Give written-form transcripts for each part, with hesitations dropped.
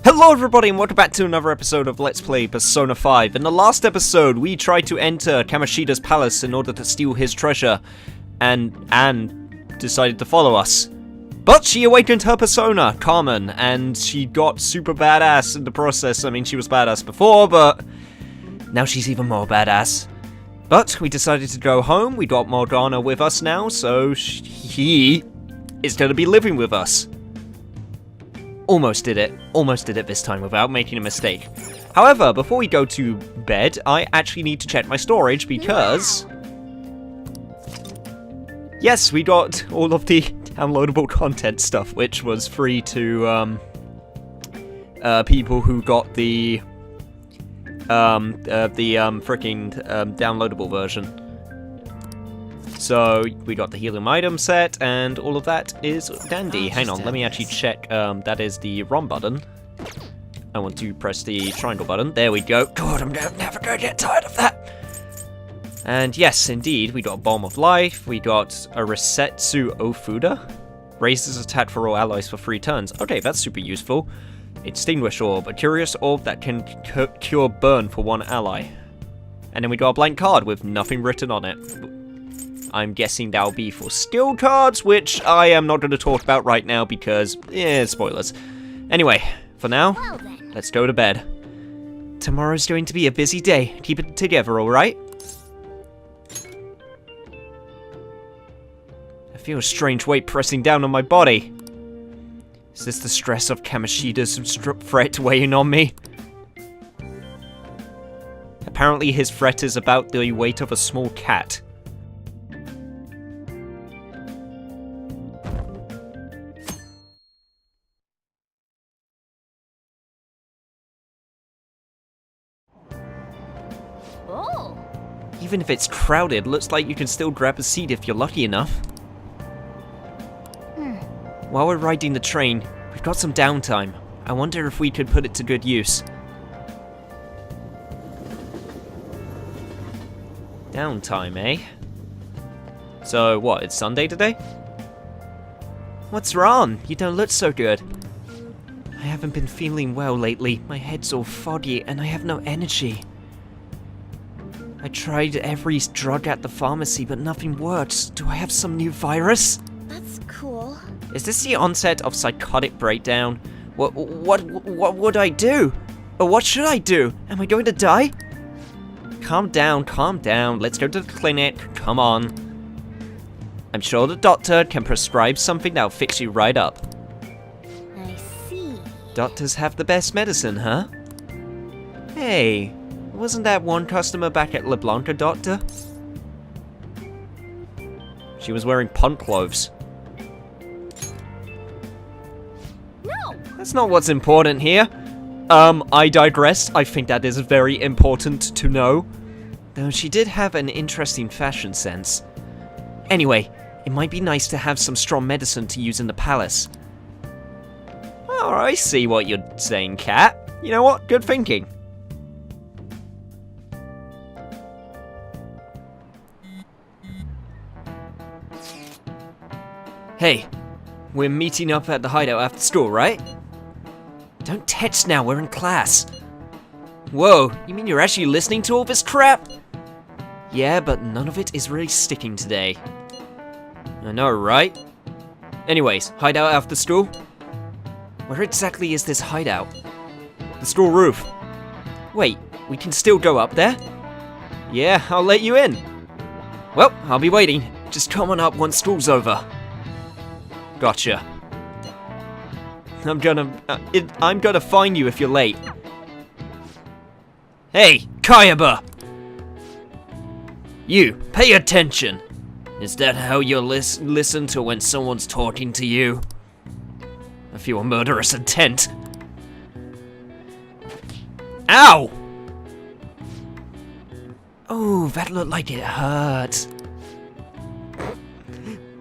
Hello everybody and welcome back to another episode of Let's Play Persona 5. In the last episode, we tried to enter Kamoshida's palace in order to steal his treasure, and Anne decided to follow us. But she awakened her persona, Carmen, and she got super badass in the process. I mean, she was badass before, but now she's even more badass. But we decided to go home. We got Morgana with us now, so he is going to be living with us. Almost did it this time without making a mistake. However, before we go to bed, I actually need to check my storage because... yes, we got all of the downloadable content stuff, which was free to people who got the freaking downloadable version. So, we got the helium item set, and all of that is dandy. Hang on, let me actually check. That is the ROM button. I want to press the triangle button. There we go. God, I'm never going to get tired of that. And yes, indeed, we got a Bomb of Life. We got a Resetsu Ofuda. Raises attack for all allies for 3 turns. Okay, that's super useful. Extinguish Orb. A curious orb that can cure burn for 1 ally. And then we got a blank card with nothing written on it. I'm guessing that'll be for skill cards, which I am not going to talk about right now because, spoilers. Anyway, for now, let's go to bed. Tomorrow's going to be a busy day. Keep it together, alright? I feel a strange weight pressing down on my body. Is this the stress of Kamoshida's threat weighing on me? Apparently his threat is about the weight of a small cat. Even if it's crowded, looks like you can still grab a seat if you're lucky enough. While we're riding the train, we've got some downtime. I wonder if we could put it to good use. Downtime, eh? So, what, it's Sunday today? What's wrong? You don't look so good. I haven't been feeling well lately. My head's all foggy and I have no energy. I tried every drug at the pharmacy, but nothing works. Do I have some new virus? That's cool. Is this the onset of psychotic breakdown? What would I do? Or what should I do? Am I going to die? Calm down, calm down. Let's go to the clinic. Come on. I'm sure the doctor can prescribe something that'll fix you right up. I see. Doctors have the best medicine, huh? Hey. Wasn't that one customer back at LeBlanc a doctor? She was wearing punk clothes. No! That's not what's important here. I digress. I think that is very important to know. Though she did have an interesting fashion sense. Anyway, it might be nice to have some strong medicine to use in the palace. Oh, I see what you're saying, Cat. You know what? Good thinking. Hey, we're meeting up at the hideout after school, right? Don't text now, we're in class. Whoa, you mean you're actually listening to all this crap? Yeah, but none of it is really sticking today. I know, right? Anyways, hideout after school? Where exactly is this hideout? The school roof. Wait, we can still go up there? Yeah, I'll let you in. Well, I'll be waiting. Just come on up once school's over. Gotcha. I'm gonna find you if you're late. Hey, Kayaba! You, pay attention! Is that how you listen to when someone's talking to you? I feel a murderous intent. Ow! Oh, that looked like it hurt.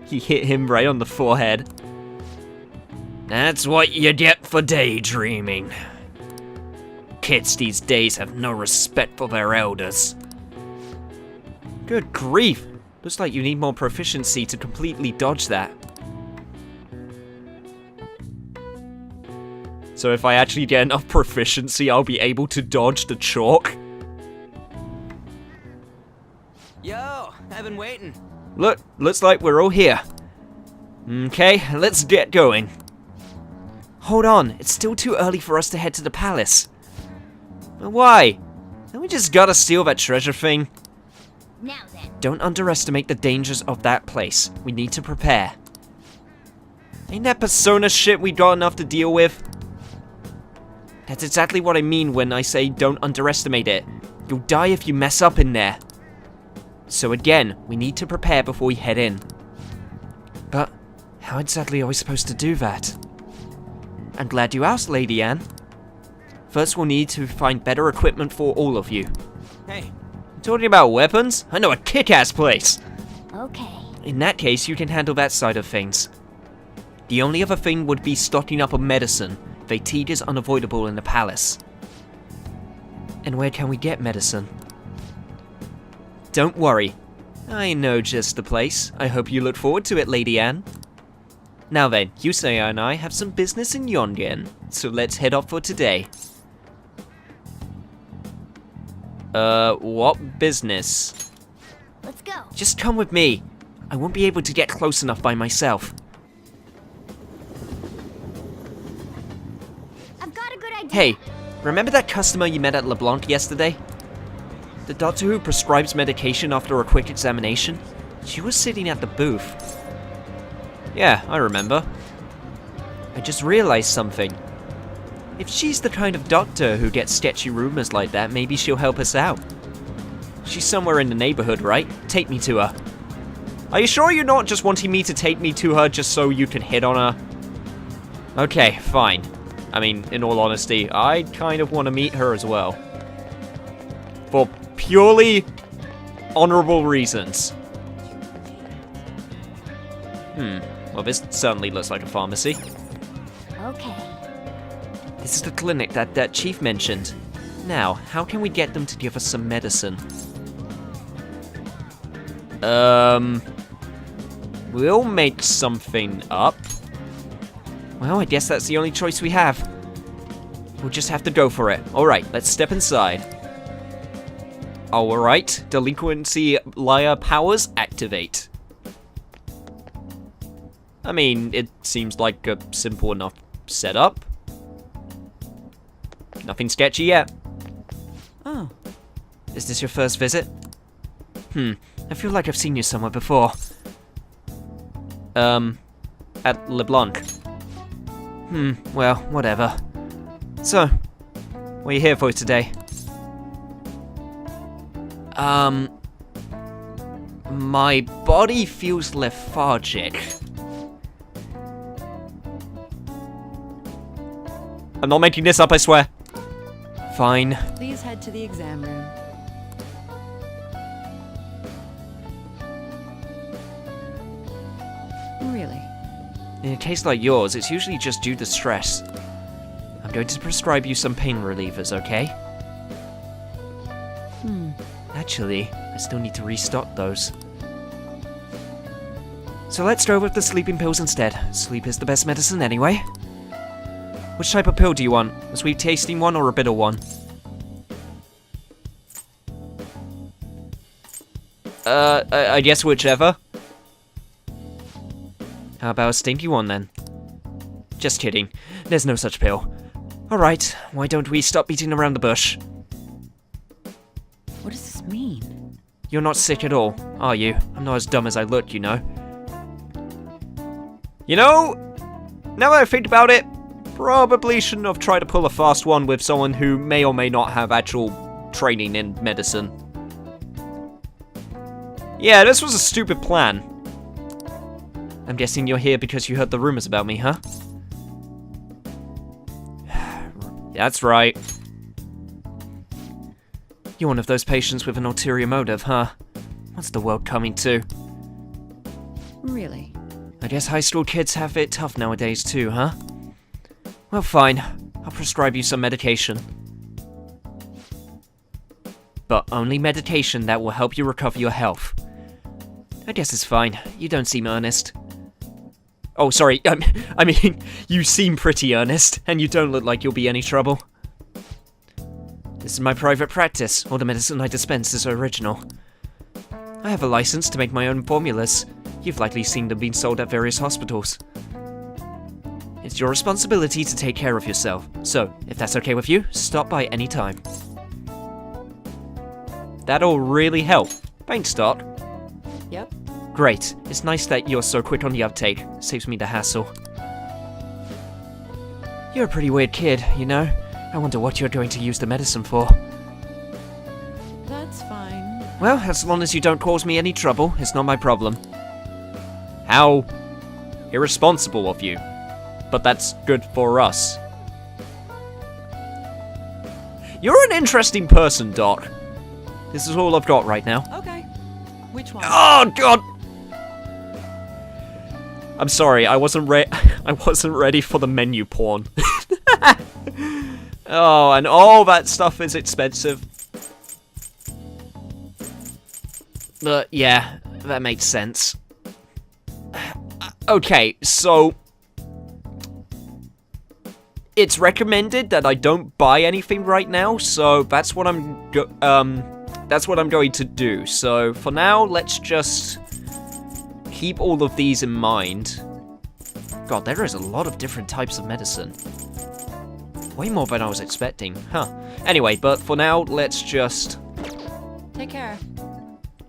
He hit him right on the forehead. That's what you get for daydreaming. Kids these days have no respect for their elders. Good grief. Looks like you need more proficiency to completely dodge that. So if I actually get enough proficiency, I'll be able to dodge the chalk. Yo, I've been waiting. Look, looks like we're all here. Okay, let's get going. Hold on, it's still too early for us to head to the palace. Why? Don't we just gotta steal that treasure thing? Now then. Don't underestimate the dangers of that place. We need to prepare. Ain't that persona shit we got enough to deal with? That's exactly what I mean when I say don't underestimate it. You'll die if you mess up in there. So again, we need to prepare before we head in. But how exactly are we supposed to do that? I'm glad you asked, Lady Anne. First, we'll need to find better equipment for all of you. Hey. Talking about weapons? I know a kick-ass place! Okay. In that case, you can handle that side of things. The only other thing would be stocking up on medicine. Fatigue is unavoidable in the palace. And where can we get medicine? Don't worry. I know just the place. I hope you look forward to it, Lady Anne. Now then, Yusei and I have some business in Yongen, so let's head off for today. What business? Let's go. Just come with me. I won't be able to get close enough by myself. I've got a good idea. Hey, remember that customer you met at LeBlanc yesterday? The doctor who prescribes medication after a quick examination? She was sitting at the booth. Yeah, I remember. I just realized something. If she's the kind of doctor who gets sketchy rumors like that, maybe she'll help us out. She's somewhere in the neighborhood, right? Take me to her. Are you sure you're not just wanting me to take me to her just so you can hit on her? Okay, fine. I mean, in all honesty, I kind of want to meet her as well. For purely honorable reasons. Well, this certainly looks like a pharmacy. Okay. This is the clinic that Chief mentioned. Now, how can we get them to give us some medicine? We'll make something up. Well, I guess that's the only choice we have. We'll just have to go for it. Alright, let's step inside. Alright, delinquency liar powers activate. I mean, it seems like a simple enough setup. Nothing sketchy yet. Oh. Is this your first visit? I feel like I've seen you somewhere before. At LeBlanc. Well, whatever. So, what are you here for today? My body feels lethargic. I'm not making this up, I swear. Fine. Please head to the exam room. Really? In a case like yours, it's usually just due to stress. I'm going to prescribe you some pain relievers, okay? Actually, I still need to restock those. So let's go with the sleeping pills instead. Sleep is the best medicine anyway. Which type of pill do you want? A sweet tasting one or a bitter one? I guess whichever. How about a stinky one then? Just kidding. There's no such pill. Alright, why don't we stop beating around the bush? What does this mean? You're not sick at all, are you? I'm not as dumb as I look, you know. You know, now that I think about it, probably shouldn't have tried to pull a fast one with someone who may or may not have actual training in medicine. Yeah, this was a stupid plan. I'm guessing you're here because you heard the rumors about me, huh? That's right. You're one of those patients with an ulterior motive, huh? What's the world coming to? Really? I guess high school kids have it tough nowadays too, huh? Well, fine. I'll prescribe you some medication. But only medication that will help you recover your health. I guess it's fine. You don't seem earnest. Oh, sorry, I mean, you seem pretty earnest, and you don't look like you'll be any trouble. This is my private practice. All the medicine I dispense is original. I have a license to make my own formulas. You've likely seen them being sold at various hospitals. It's your responsibility to take care of yourself, so if that's okay with you, stop by any time. That'll really help. Thanks, Doc. Yep. Great. It's nice that you're so quick on the uptake. Saves me the hassle. You're a pretty weird kid, you know? I wonder what you're going to use the medicine for. That's fine. Well, as long as you don't cause me any trouble, it's not my problem. How irresponsible of you. But that's good for us. You're an interesting person, Doc. This is all I've got right now. Okay. Which one? Oh, God! I'm sorry, I wasn't ready for the menu porn. Oh, and all that stuff is expensive. But yeah, that makes sense. Okay, so it's recommended that I don't buy anything right now, so that's what I'm going to do. So for now, let's just keep all of these in mind. God, there is a lot of different types of medicine. Way more than I was expecting, huh? Anyway, but for now, let's just Take care.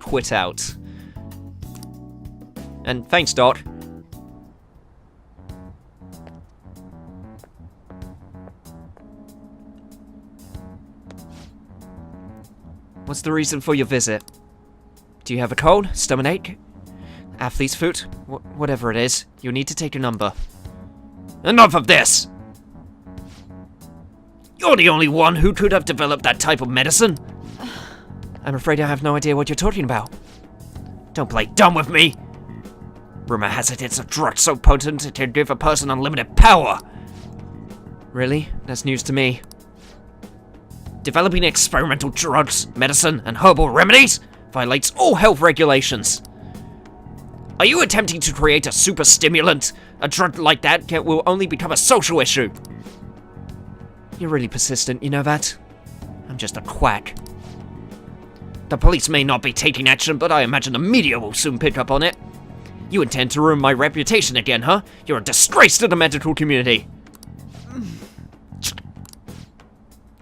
quit out. And thanks, Doc. What's the reason for your visit? Do you have a cold? Stomachache? Athlete's foot? Whatever it is, you need to take a number. Enough of this! You're the only one who could have developed that type of medicine. I'm afraid I have no idea what you're talking about. Don't play dumb with me! Rumor has it it's a drug so potent it can give a person unlimited power! Really? That's news to me. Developing experimental drugs, medicine, and herbal remedies violates all health regulations. Are you attempting to create a super stimulant? A drug like that will only become a social issue. You're really persistent, you know that? I'm just a quack. The police may not be taking action, but I imagine the media will soon pick up on it. You intend to ruin my reputation again, huh? You're a disgrace to the medical community.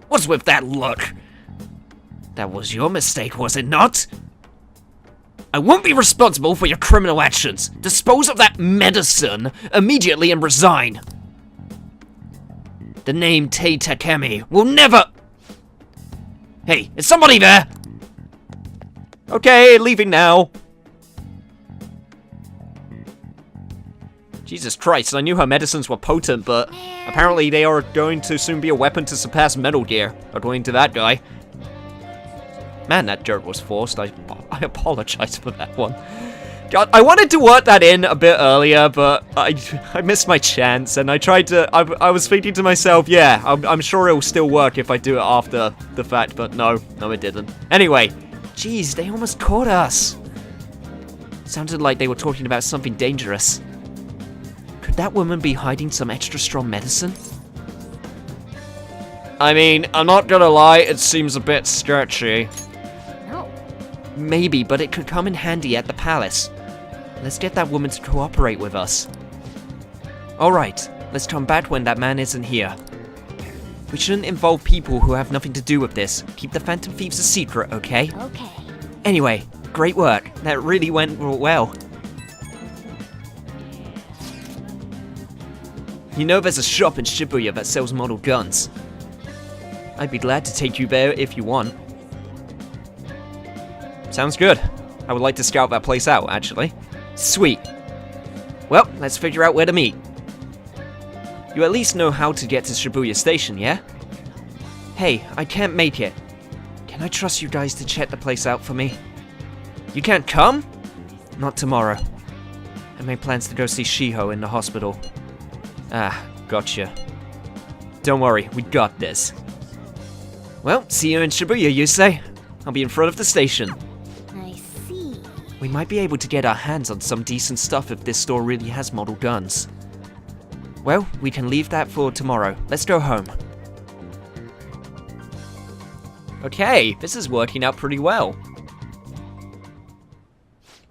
What's with that look? That was your mistake, was it not? I won't be responsible for your criminal actions. Dispose of that medicine immediately and resign. The name Tei Takemi will never... Hey, is somebody there? Okay, leaving now. Jesus Christ, I knew her medicines were potent, but apparently they are going to soon be a weapon to surpass Metal Gear, according to that guy. Man, that joke was forced. I apologize for that one. God, I wanted to work that in a bit earlier, but I missed my chance, and I tried to... I was thinking to myself, yeah, I'm sure it'll still work if I do it after the fact, but no, it didn't. Anyway, jeez, they almost caught us. Sounded like they were talking about something dangerous. Could that woman be hiding some extra strong medicine? I mean, I'm not gonna lie, it seems a bit sketchy. No. Maybe, but it could come in handy at the palace. Let's get that woman to cooperate with us. Alright, let's come back when that man isn't here. We shouldn't involve people who have nothing to do with this. Keep the Phantom Thieves a secret, okay? Okay. Anyway, great work. That really went well. You know there's a shop in Shibuya that sells model guns. I'd be glad to take you there if you want. Sounds good. I would like to scout that place out, actually. Sweet. Well, let's figure out where to meet. You at least know how to get to Shibuya Station, yeah? Hey, I can't make it. Can I trust you guys to check the place out for me? You can't come? Not tomorrow. I made plans to go see Shiho in the hospital. Ah, gotcha. Don't worry, we got this. Well, see you in Shibuya, you say? I'll be in front of the station. I see. We might be able to get our hands on some decent stuff if this store really has model guns. Well, we can leave that for tomorrow. Let's go home. Okay, this is working out pretty well.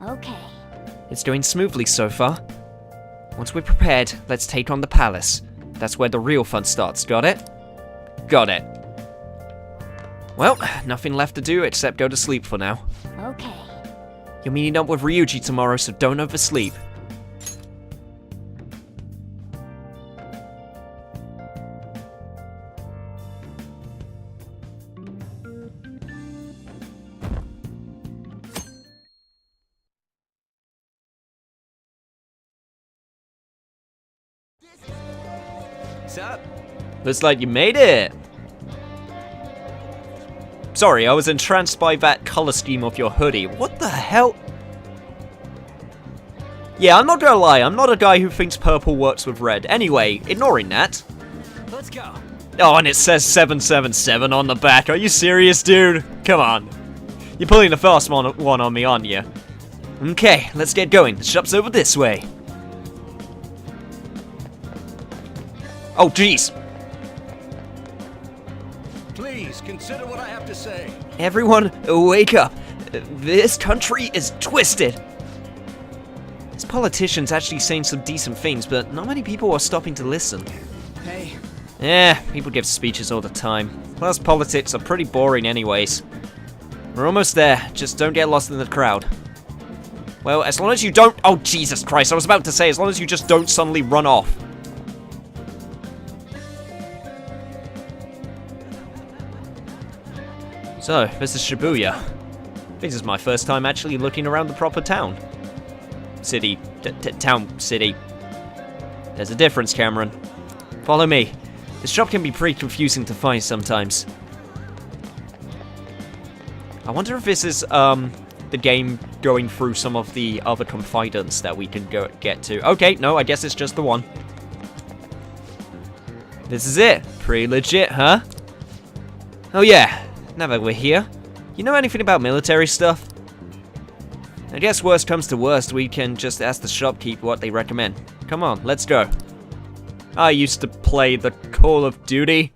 Okay. It's going smoothly so far. Once we're prepared, let's take on the palace. That's where the real fun starts, got it? Got it. Well, nothing left to do except go to sleep for now. Okay. You're meeting up with Ryuji tomorrow, so don't oversleep. Sup? Looks like you made it! Sorry, I was entranced by that color scheme of your hoodie. What the hell? Yeah, I'm not gonna lie, I'm not a guy who thinks purple works with red. Anyway, ignoring that. Let's go. Oh, and it says 777 on the back. Are you serious, dude? Come on. You're pulling the fast one on me, aren't you? Okay, let's get going. The shop's over this way. Oh, jeez. Please consider what I have to say. Everyone, wake up. This country is twisted. This politician's actually saying some decent things, but not many people are stopping to listen. Hey. Yeah, people give speeches all the time. Plus, politics are pretty boring anyways. We're almost there. Just don't get lost in the crowd. Well, as long as you don't... Oh, Jesus Christ. I was about to say, as long as you just don't suddenly run off. So, this is Shibuya. This is my first time actually looking around the proper town. City. Town city. There's a difference, Cameron. Follow me. This shop can be pretty confusing to find sometimes. I wonder if this is, the game going through some of the other confidants that we can get to. Okay, no, I guess it's just the one. This is it. Pretty legit, huh? Oh yeah. Now that we're here, you know anything about military stuff? I guess worst comes to worst, we can just ask the shopkeep what they recommend. Come on, let's go. I used to play the Call of Duty.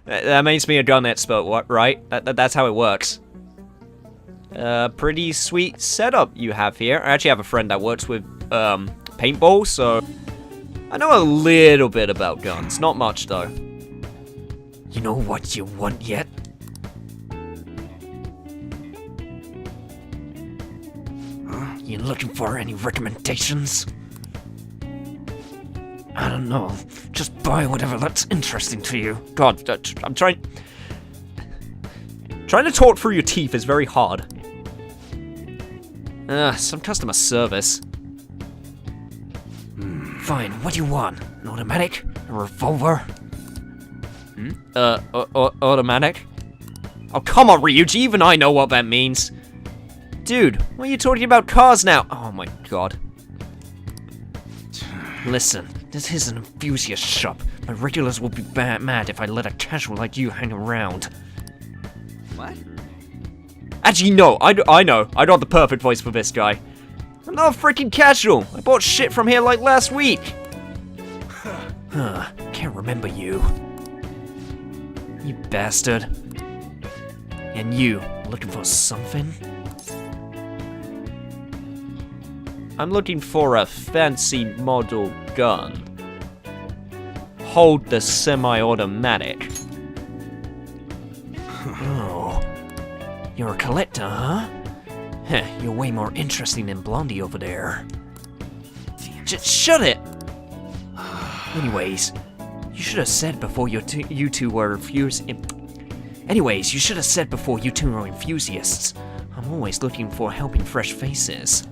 That makes me a gun expert, right? That's how it works. Pretty sweet setup you have here. I actually have a friend that works with paintball, so I know a little bit about guns. Not much, though. You know what you want yet? You looking for any recommendations? I don't know. Just buy whatever that's interesting to you. God, I'm trying to talk through your teeth is very hard. Some customer service. Fine, what do you want? An automatic? A revolver? Automatic? Oh, come on, Ryuji, even I know what that means. Dude, why are you talking about cars now? Oh my god. Listen, this is an enthusiast shop. My regulars will be mad if I let a casual like you hang around. What? Actually, no, I know. I got the perfect voice for this guy. I'm not a freaking casual. I bought shit from here like last week. Can't remember you. You bastard. And you, looking for something? I'm looking for a fancy model gun. Hold the semi-automatic. Oh. You're a collector, huh? Heh, you're way more interesting than Blondie over there. Just shut it! Anyways, you should have said before you two were Anyways, you should have said before you two are enthusiasts. I'm always looking for helping fresh faces.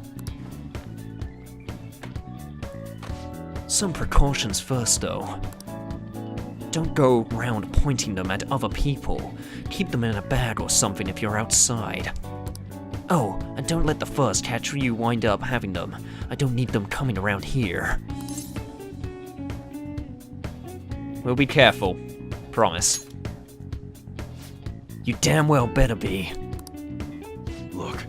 Some precautions first, though. Don't go around pointing them at other people. Keep them in a bag or something if you're outside. Oh, and don't let the fuzz catch you wind up having them. I don't need them coming around here. We'll be careful. Promise. You damn well better be. Look.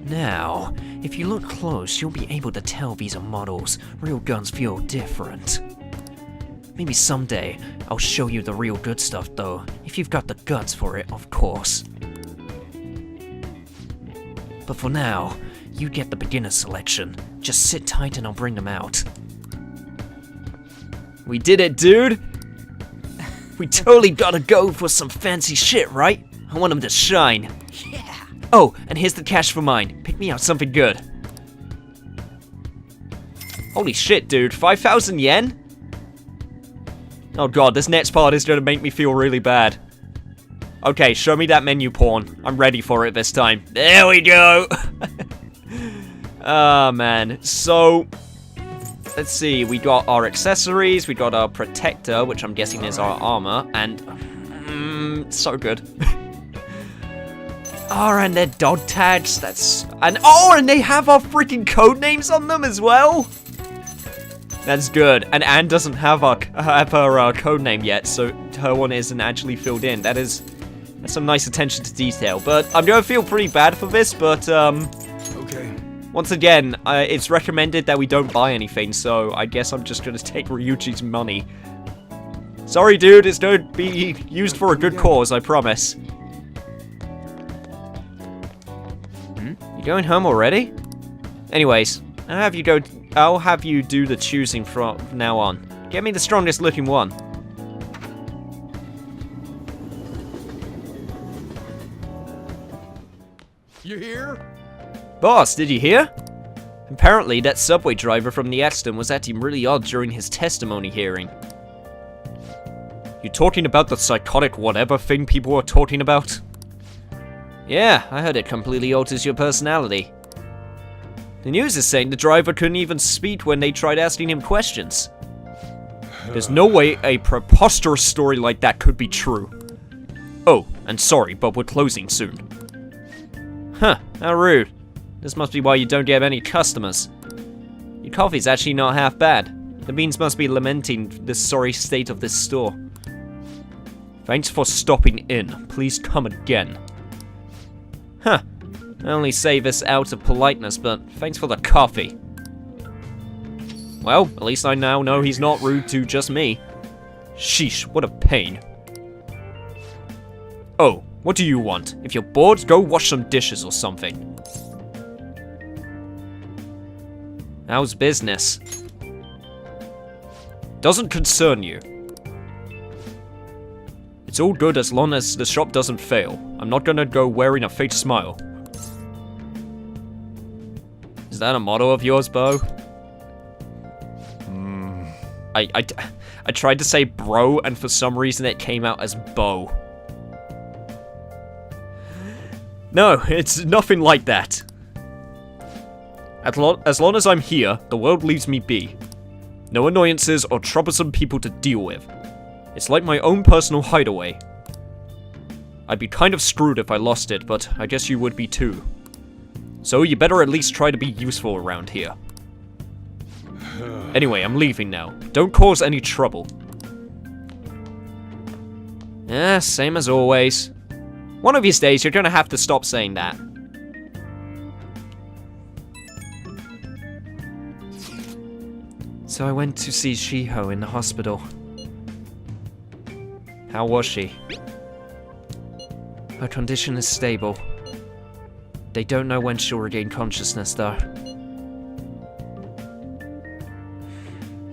Now, If you look close, you'll be able to tell these are models. Real guns feel different. Maybe someday, I'll show you the real good stuff though. If you've got the guts for it, of course. But for now, you get the beginner selection. Just sit tight and I'll bring them out. We did it, dude! We totally gotta go for some fancy shit, right? I want them to shine. Yeah. Oh, and here's the cash for mine. Pick me out something good. Holy shit, dude. 5,000 yen? Oh god, this next part is gonna make me feel really bad. Okay, show me that menu porn. I'm ready for it this time. There we go! Ah, man. So, let's see. We got our accessories, we got our protector, which I'm guessing is our armor, and... so good. Oh, and they're dog tags, and they have our freaking code names on them as well? That's good, and Anne doesn't have her code name yet, so her one isn't actually filled in. That's some nice attention to detail, but I'm gonna feel pretty bad for this, but, Okay. once again, it's recommended that we don't buy anything, so I guess I'm just gonna take Ryuji's money. Sorry, dude, it's gonna be used for a good cause, I promise. You going home already? Anyways, I'll have you do the choosing from now on. Get me the strongest looking one. You here? Boss, did you hear? Apparently, that subway driver from the accident was acting really odd during his testimony hearing. You talking about the psychotic whatever thing people were talking about? Yeah, I heard it completely alters your personality. The news is saying the driver couldn't even speak when they tried asking him questions. There's no way a preposterous story like that could be true. Oh, and sorry, but we're closing soon. Huh, how rude. This must be why you don't get any customers. Your coffee's actually not half bad. The beans must be lamenting the sorry state of this store. Thanks for stopping in. Please come again. Huh. I only say this out of politeness, but thanks for the coffee. Well, at least I now know he's not rude to just me. Sheesh, what a pain. Oh, what do you want? If you're bored, go wash some dishes or something. How's business? Doesn't concern you. It's all good as long as the shop doesn't fail. I'm not gonna go wearing a fake smile. Is that a motto of yours, Bo? I tried to say bro, and for some reason it came out as Bo. No, it's nothing like that. As long as I'm here, the world leaves me be. No annoyances or troublesome people to deal with. It's like my own personal hideaway. I'd be kind of screwed if I lost it, but I guess you would be too. So you better at least try to be useful around here. Anyway, I'm leaving now. Don't cause any trouble. Yeah, same as always. One of these days, you're gonna have to stop saying that. So I went to see Shiho in the hospital. How was she? Her condition is stable. They don't know when she'll regain consciousness, though.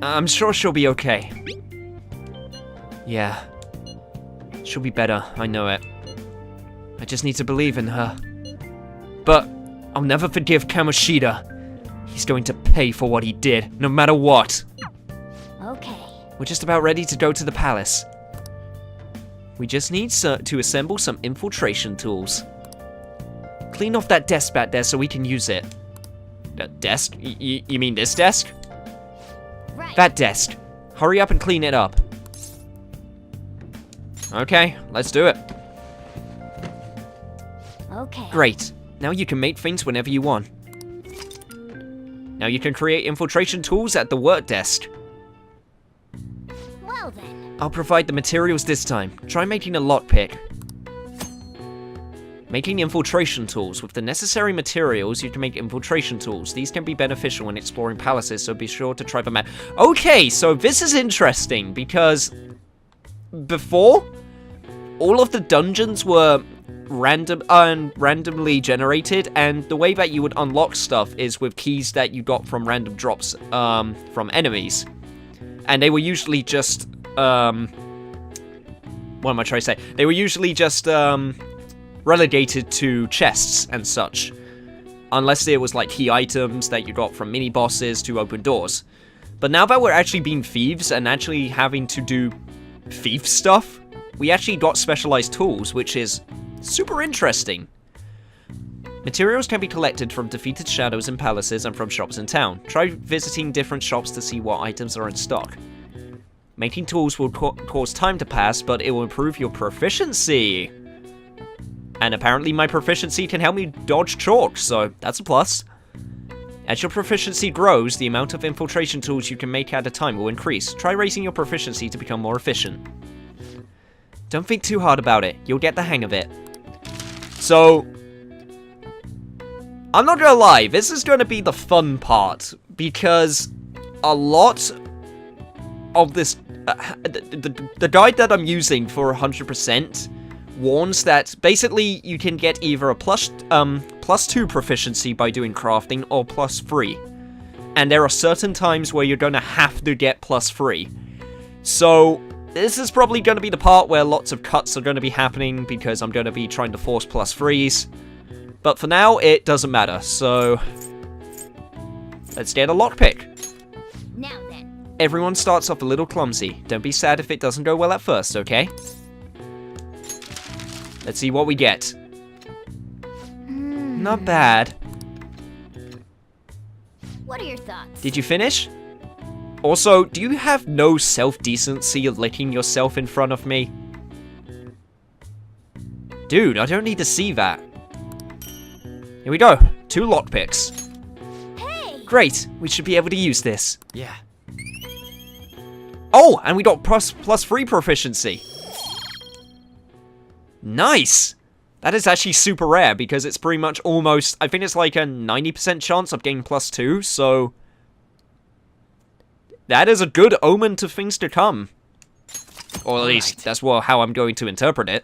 I'm sure she'll be okay. Yeah. She'll be better, I know it. I just need to believe in her. But I'll never forgive Kamoshida. He's going to pay for what he did, no matter what. Okay. We're just about ready to go to the palace. We just need to assemble some infiltration tools. Clean off that desk back there so we can use it. That desk? You mean this desk? Right. That desk. Hurry up and clean it up. Okay, let's do it. Okay. Great. Now you can make things whenever you want. Now you can create infiltration tools at the work desk. Well then. I'll provide the materials this time. Try making a lockpick. Making infiltration tools. With the necessary materials, you can make infiltration tools. These can be beneficial when exploring palaces, so be sure to try them out. Okay, so this is interesting, because before, all of the dungeons were randomly generated, and the way that you would unlock stuff is with keys that you got from random drops from enemies. And they were usually just, what am I trying to say? They were usually just, relegated to chests and such. Unless there was, like, key items that you got from mini-bosses to open doors. But now that we're actually being thieves and actually having to do thief stuff, we actually got specialized tools, which is super interesting. Materials can be collected from defeated shadows in palaces and from shops in town. Try visiting different shops to see what items are in stock. Making tools will cause time to pass, but it will improve your proficiency. And apparently my proficiency can help me dodge chalk, so that's a plus. As your proficiency grows, the amount of infiltration tools you can make at a time will increase. Try raising your proficiency to become more efficient. Don't think too hard about it. You'll get the hang of it. So, I'm not gonna lie, this is gonna be the fun part, because a lot of this, the guide that I'm using for 100% warns that basically you can get either a plus 2 proficiency by doing crafting or plus 3. And there are certain times where you're gonna have to get plus 3. So, this is probably gonna be the part where lots of cuts are gonna be happening because I'm gonna be trying to force plus 3s. But for now, it doesn't matter, so let's get a lockpick. Now then. Everyone starts off a little clumsy. Don't be sad if it doesn't go well at first, okay? Let's see what we get. Not bad. What are your thoughts? Did you finish? Also, do you have no self-decency of licking yourself in front of me? Dude, I don't need to see that. Here we go. 2 lockpicks. Hey! Great, we should be able to use this. Yeah. Oh, and we got plus 3 proficiency. Nice! That is actually super rare, because it's pretty much almost, I think it's like a 90% chance of getting plus 2, so that is a good omen to things to come. Or at least, that's how I'm going to interpret it.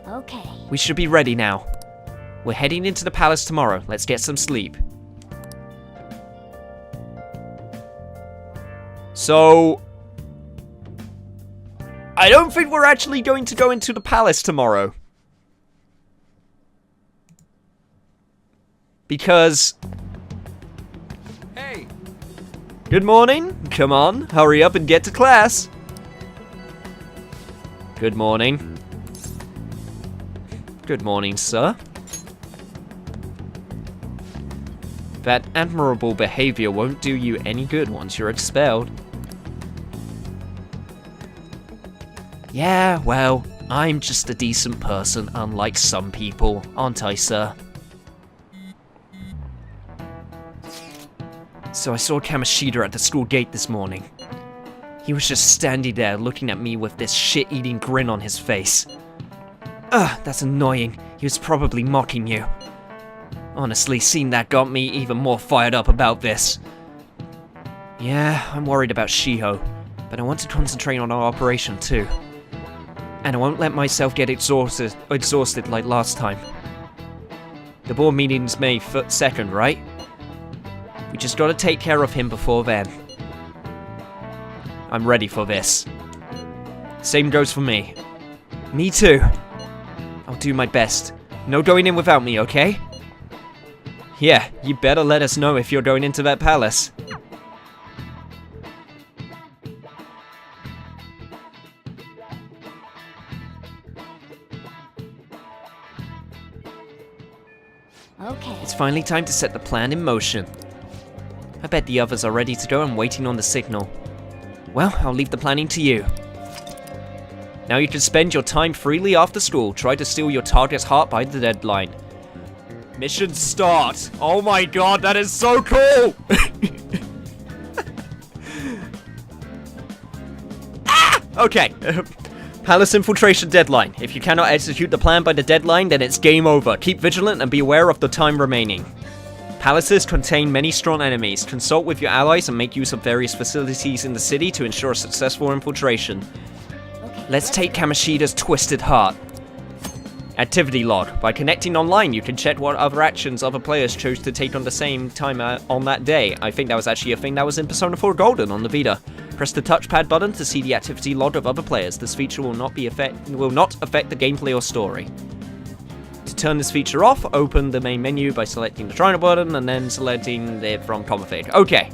Okay. We should be ready now. We're heading into the palace tomorrow. Let's get some sleep. So, I don't think we're actually going to go into the palace tomorrow. Because... Hey! Good morning. Come on, hurry up and get to class. Good morning. Good morning, sir. That admirable behavior won't do you any good once you're expelled. Yeah, well, I'm just a decent person, unlike some people, aren't I, sir? So I saw Kamishita at the school gate this morning. He was just standing there looking at me with this shit-eating grin on his face. Ugh, that's annoying. He was probably mocking you. Honestly, seeing that got me even more fired up about this. Yeah, I'm worried about Shiho, but I want to concentrate on our operation too. And I won't let myself get exhausted like last time. The board meeting's May 2nd, right? We just gotta take care of him before then. I'm ready for this. Same goes for me. Me too. I'll do my best. No going in without me, okay? Yeah, you better let us know if you're going into that palace. Okay. It's finally time to set the plan in motion. I bet the others are ready to go and waiting on the signal. Well, I'll leave the planning to you. Now you can spend your time freely after school. Try to steal your target's heart by the deadline. Mission start. Oh my god, that is so cool! Ah! Okay. Palace infiltration deadline. If you cannot execute the plan by the deadline, then it's game over. Keep vigilant and be aware of the time remaining. Palaces contain many strong enemies. Consult with your allies and make use of various facilities in the city to ensure successful infiltration. Okay, Let's take Kamoshida's twisted heart. Activity log. By connecting online, you can check what other actions other players chose to take on the same time on that day. I think that was actually a thing that was in Persona 4 Golden on the Vita. Press the touchpad button to see the activity log of other players. This feature will not affect the gameplay or story. To turn this feature off, open the main menu by selecting the triangle button and then selecting it from config. Okay.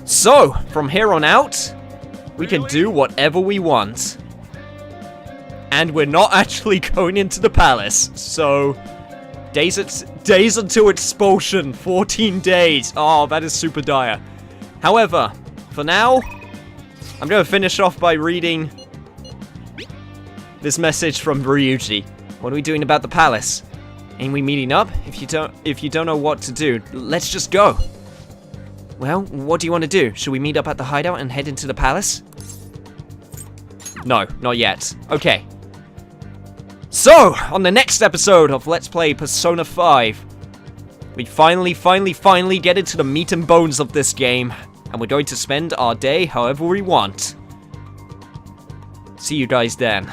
So, from here on out, we can do whatever we want. And we're not actually going into the palace. So, days until expulsion. 14 days. Oh, that is super dire. However, for now, I'm going to finish off by reading this message from Ryuji. What are we doing about the palace? Ain't we meeting up? If you don't know what to do, let's just go. Well, what do you want to do? Should we meet up at the hideout and head into the palace? No, not yet. Okay. So, on the next episode of Let's Play Persona 5, we finally get into the meat and bones of this game, and we're going to spend our day however we want. See you guys then.